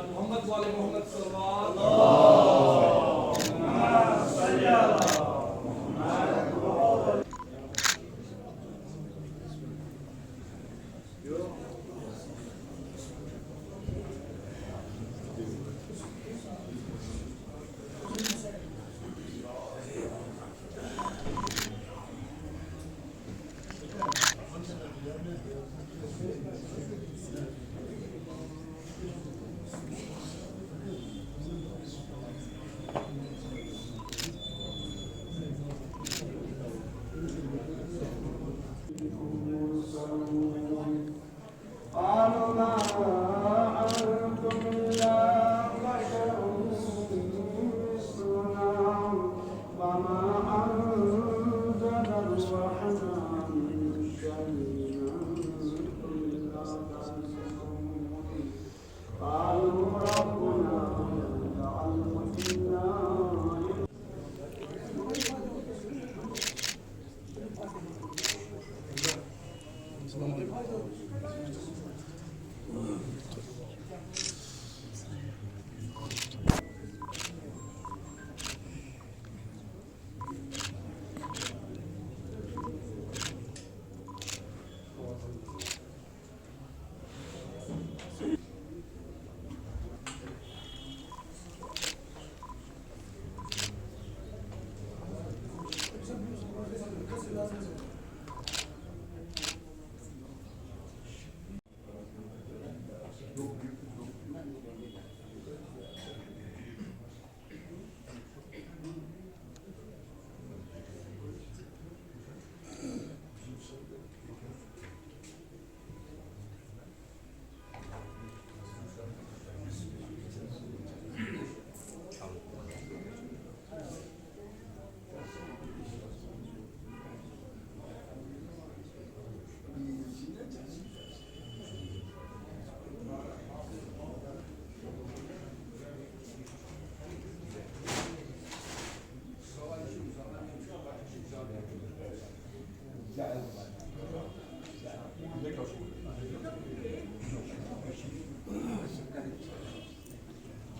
محمد والے محمد صلی اللہ علیہ وسلم.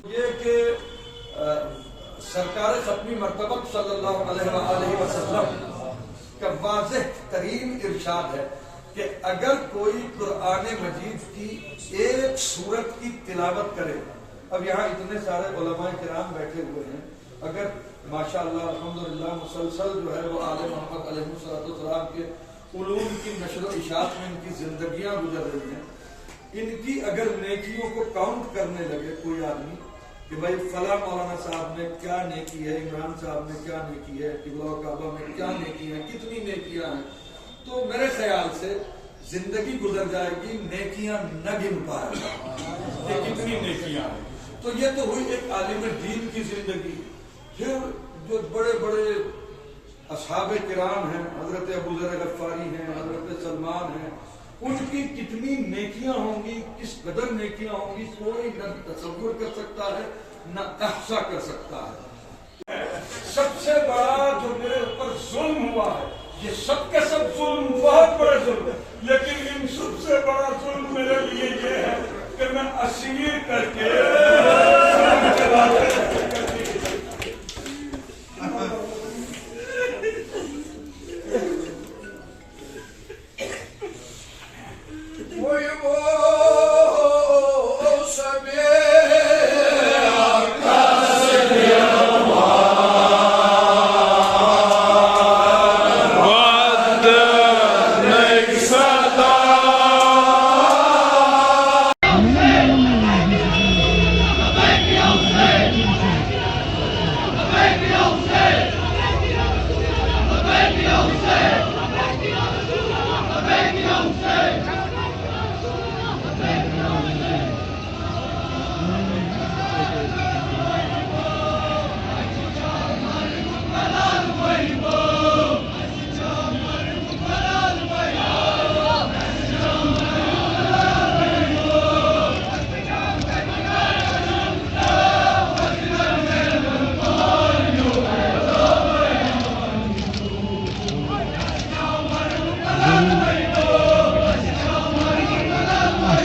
یہ کہ سرکار ختمی مرتبہ صلی اللہ علیہ وآلہ وسلم کا واضح ترین ارشاد ہے کہ اگر کوئی قرآن مجید کی ایک سورت کی تلاوت کرے، اب یہاں اتنے سارے علماء کرام بیٹھے ہوئے ہیں، اگر ماشاءاللہ الحمدللہ مسلسل جو ہے وہ آل محمد علیہ السلام کے علوم کی نشر و اشاعت میں ان کی زندگیاں گزر رہی ہیں، ان کی اگر نیکیوں کو کاؤنٹ کرنے لگے کوئی آدمی کہ بھائی فلاں مولانا صاحب نے کیا نیکی ہے، عمران صاحب نے کیا نیکی ہے، قبلہ و کعبہ میں کیا نیکی ہے، کتنی نیکیاں ہیں، تو میرے خیال سے زندگی گزر جائے گی نیکیاں نہ گن پائے گا کہ کتنی نیکیاں ہیں. تو یہ تو ہوئی ایک عالم دین کی زندگی. پھر جو بڑے بڑے اصحاب کرام ہیں، حضرت ابو ذر غفاری ہیں، حضرت سلمان ہیں، ان کی کتنی نیکیاں ہوں گی، کس قدر نیکیاں ہوں گی، کوئی نہ تصور کر سکتا ہے نہ احصا کر سکتا ہے. سب سے بڑا جو میرے اوپر ظلم ہوا ہے، یہ سب کے سب ظلم بہت بڑے ظلم ہے، لیکن ان سب سے بڑا ظلم میرے لیے یہ ہے کہ میں اسیر کر کے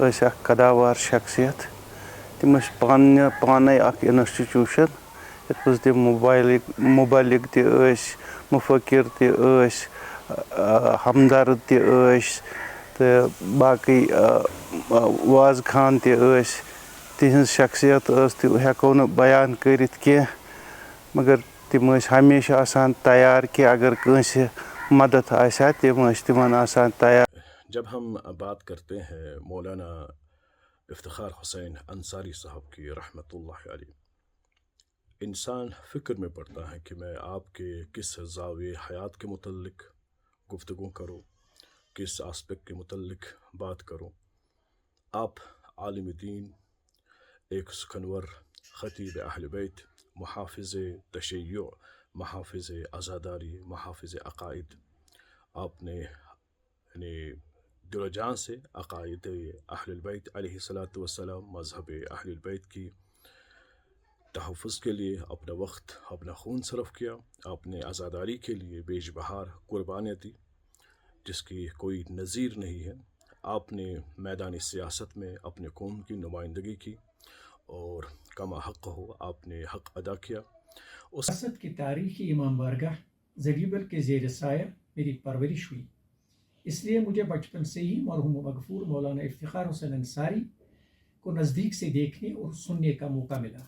ٲسۍ اکھ قداوار شخصیت۔ تِم ٲسۍ پانے اکھ انسٹیٹیوشن یتھ منٛز تِم مبلغ تہِ ٲسۍ، مفکر تہِ ٲسۍ، ہمدرد تہِ ٲسۍ، تہٕ باقٕے واز خان تہِ ٲسۍ۔ تِہنٛز شخصیت ٲس تہِ ہٮ۪کو نہٕ بیان کٔرِتھ کینٛہہ، مگر تِم ٲسۍ ہمیشہ آسان تیار کہ اگر کٲنٛسہِ مدد آسہِ ہا تِم ٲسۍ تِمن آسان تیار۔ جب ہم بات کرتے ہیں مولانا افتخار حسین انصاری صاحب کی رحمۃ اللہ علیہ، انسان فکر میں پڑتا ہے کہ میں آپ کے کس زاویہ حیات کے متعلق گفتگو کروں، کس آسپیکٹ کے متعلق بات کروں۔ آپ عالم دین، ایک سخنور خطیب اہل بیت، محافظ تشیع، محافظ عزاداری، محافظ عقائد، آپ نے یعنی دل و جان سے عقائد اہل البیت علیہ الصلاۃ والسلام، مذہب اہل البیت کی تحفظ کے لیے اپنا وقت، اپنا خون صرف کیا۔ آپ نے عزاداری کے لیے بیش بہار قربانیاں دی جس کی کوئی نظیر نہیں ہے۔ آپ نے میدان سیاست میں اپنے قوم کی نمائندگی کی اور کما حق ہو آپ نے حق ادا کیا۔ سیاست کی تاریخی امام بارگاہ زریبل کے زیر سایہ میری پرورش ہوئی، اس لیے مجھے بچپن سے ہی مرحوم مغفور مولانا افتخار حسین انصاری کو نزدیک سے دیکھنے اور سننے کا موقع ملا۔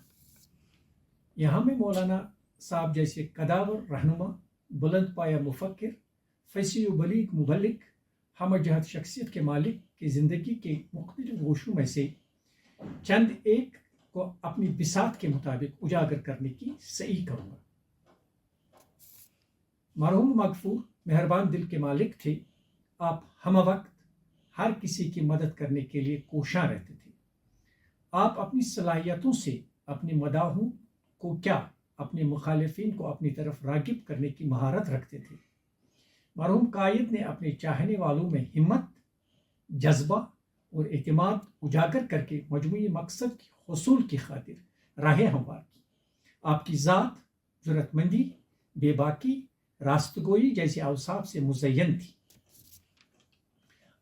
یہاں میں مولانا صاحب جیسے قداور رہنما، بلند پایہ مفکر، فصیح و بلیغ مبلغ، ہم جہت شخصیت کے مالک کی زندگی کے مختلف گوشوں میں سے چند ایک کو اپنی بساط کے مطابق اجاگر کرنے کی سعی کروں گا۔ مرحوم مغفور مہربان دل کے مالک تھے۔ آپ ہم وقت ہر کسی کی مدد کرنے کے لیے کوشاں رہتے تھے۔ آپ اپنی صلاحیتوں سے اپنے مداحوں کو کیا اپنے مخالفین کو اپنی طرف راغب کرنے کی مہارت رکھتے تھے۔ مرحوم قائد نے اپنے چاہنے والوں میں ہمت، جذبہ اور اعتماد اجاگر کر کے مجموعی مقصد کے حصول کی خاطر راہیں ہموار کی۔ آپ کی ذات جرأت مندی، بے باکی، راستگوئی جیسے اوصاف سے مزین تھی۔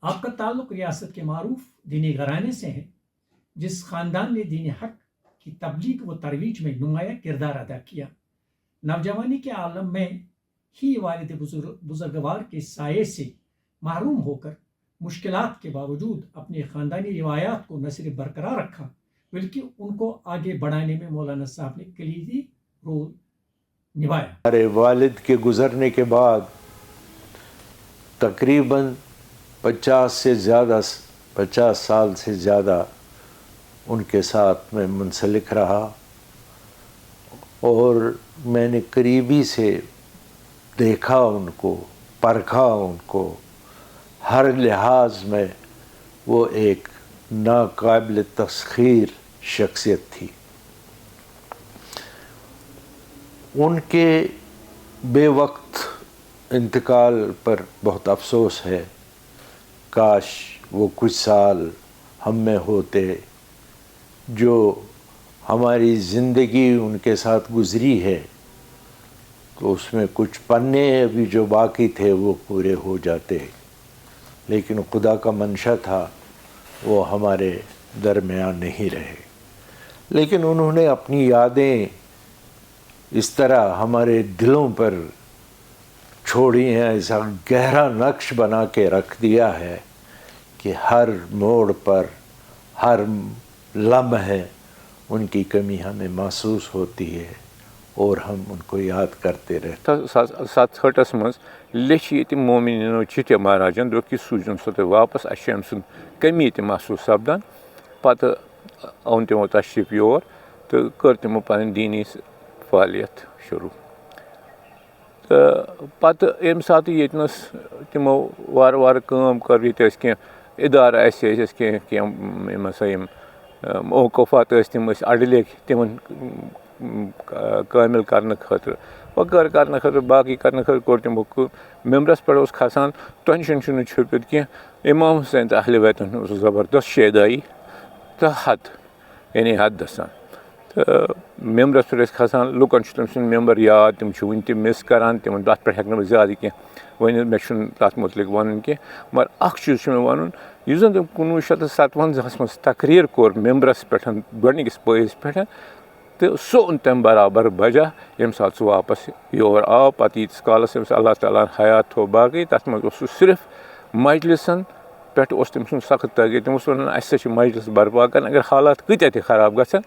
آپ کا تعلق ریاست کے معروف دینی گھرانے سے ہے، جس خاندان نے دین حق کی تبلیغ و ترویج میں نمایاں کردار ادا کیا۔ نوجوانی کے عالم میں ہی والد بزرگوار کے سائے سے محروم ہو کر مشکلات کے باوجود اپنے خاندانی روایات کو نہ صرف برقرار رکھا بلکہ ان کو آگے بڑھانے میں مولانا صاحب نے کلیدی رول نبھایا۔ ہمارے والد کے گزرنے کے بعد تقریباً 50 سال سے زیادہ ان کے ساتھ میں منسلک رہا، اور میں نے قریبی سے دیکھا ان کو، پرکھا ان کو، ہر لحاظ میں وہ ایک ناقابل تسخیر شخصیت تھی۔ ان کے بے وقت انتقال پر بہت افسوس ہے۔ کاش وہ کچھ سال ہم میں ہوتے جو ہماری زندگی ان کے ساتھ گزری ہے، تو اس میں کچھ پنے ابھی جو باقی تھے وہ پورے ہو جاتے، لیکن خدا کا منشا تھا وہ ہمارے درمیان نہیں رہے۔ لیکن انہوں نے اپنی یادیں اس طرح ہمارے دلوں پر چھوڑی ہیں، ایسا گہرا نقش بنا کے رکھ دیا ہے کہ ہر موڑ پر، ہر لمحے ان کی کمی ہمیں محسوس ہوتی ہے اور ہم ان کو یاد کرتے رہتے ہیں۔ 1967 مز لیچھ یہ مومنینو چٹھِ مہاراجن دوٚپ کہ سوٗزِن سۄ تُہۍ واپس، اَسہِ چھِ أمۍ سُنٛد کمی تہِ محسوٗس سپدان۔ پتہٕ اوٚن تِمو تشریٖف یور تہٕ کٔر تِمو پنٕنۍ دیٖنی فعالیت شروٗع۔ تہٕ پتہٕ ییٚمہِ ساتہٕ ییٚتنس تِمو وارٕ وارٕ کٲم کٔر، ییٚتہِ ٲسۍ کینٛہہ اِدارٕ اَسہِ ٲسۍ کینٛہہ یِم ہسا یِم اوقوفات ٲسۍ تِم ٲسۍ اَڈٕ لیکھۍ تِمن کٲمِل کرنہٕ خٲطرٕ، وغٲر کرنہٕ خٲطرٕ، باقٕے کرنہٕ خٲطرٕ کوٚر تِمو کٲم۔ ممبرس پٮ۪ٹھ اوس کھسان، تۄہہِ نِش چھُنہٕ چھُپِتھ کینٛہہ، امام حُسین تہٕ اہلِ بیتن اوس زبردست شیدٲیی تہٕ حد، یعنی حدس سان۔ تہٕ ممبرس پٮ۪ٹھ ٲسۍ کھسان، لُکن چھُ تٔمۍ سُنٛد ممبر یاد، تِم چھِ وُنہِ تہِ مِس کران، تِمن تتھ پٮ۪ٹھ ہٮ۪کہٕ نہٕ بہٕ زیادٕ کینٛہہ ؤنِتھ، مےٚ چھُنہٕ تتھ مُتعلق وَنُن کینٛہہ، مگر اکھ چیٖز چھُ مےٚ وَنُن، یُس زن تٔمۍ 1957 منٛز تقریٖر کوٚر ممبرس پٮ۪ٹھ گۄڈنِکِس پٲیِس پٮ۪ٹھ، تہٕ سُہ اوٚن تٔمۍ برابر بجا ییٚمہِ ساتہٕ سُہ واپس یور آو۔ پتہٕ ییٖتِس کالس أمِس اللہ تعالیٰ ہن حیات تھوٚو باقٕے، تتھ منٛز اوس سُہ صرف مجلسن پٮ۪ٹھ اوس تٔمۍ سُنٛد سخت تٲکیٖد، تٔمۍ اوس ونان اَسہِ ہسا چھِ مجلس برپا کرٕنۍ، اگر حالات کۭتیاہ تہِ خراب گژھن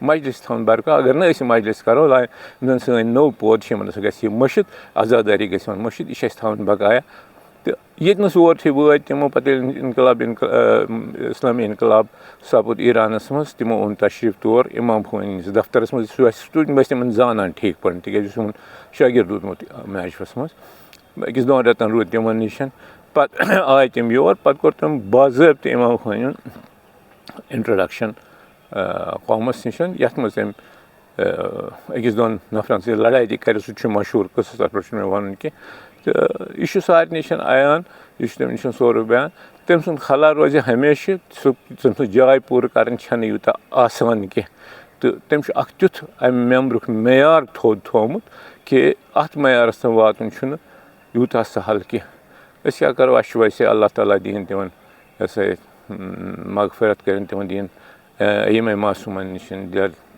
مجلس تھاوُن برقرار، اگر نہٕ أسۍ یہِ مجلس کرو، یِم زن سٲنۍ نٔو پود چھِ یِمن ہسا گژھِ یہِ مٔشِتھ، عزاداری گژھِ یِمن مٔشِتھ، یہِ چھِ اَسہِ تھاوٕنۍ بقایا۔ تہٕ ییٚتنس اور چھِ وٲتۍ تِمو پتہٕ ییٚلہِ اسلامی انقلاب سپُد ایرانس منٛز، تِمو اوٚن تشریٖف تور امام خمینی ہِنٛدِس دفترس منٛز، تِم ٲسۍ تِمن زانان ٹھیٖک پٲٹھۍ تِکیٛازِ یُس یِمن شٲگِرد روٗدمُت میچوس منٛز، أکِس دۄن رٮ۪تن روٗدۍ تِمن نِش، پتہٕ آے تِم یور، پتہٕ کوٚر تِم باضٲبطہٕ امام خمینیُن انٹرڈکشن قومس نِش، یتھ منٛز تٔمۍ أکِس دۄن نفرن سۭتۍ لڑٲے تہِ کرِ، سُہ تہِ چھُ مشہوٗر قصہٕ، تتھ پٮ۪ٹھ چھُنہٕ مےٚ وَنُن کینٛہہ۔ تہٕ یہِ چھُ سارنٕے نِش عیان، یہِ چھُ تٔمۍ نِش سورُے بیان۔ تٔمۍ سُنٛد خلا روزِ ہمیشہِ، تٔمۍ سٕنٛز جاے پوٗرٕ کرٕنۍ چھنہٕ یوٗتاہ آسان کینٛہہ، تہٕ تٔمۍ چھُ اکھ تیُتھ امہِ ممبرُک معیار تھوٚد تھوٚومُت کہِ اتھ معیارس تام واتُن چھُنہٕ یوٗتاہ سہل کینٛہہ۔ أسۍ کیٛاہ کرو، اَسہِ چھُ ویسے اللہ تعالیٰ دِیِن تِمن یہِ ہسا یہِ مغفرت کٔرِنۍ، تِمن دِیِن یِمے معصوٗمن نِش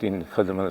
دِنۍ خدمت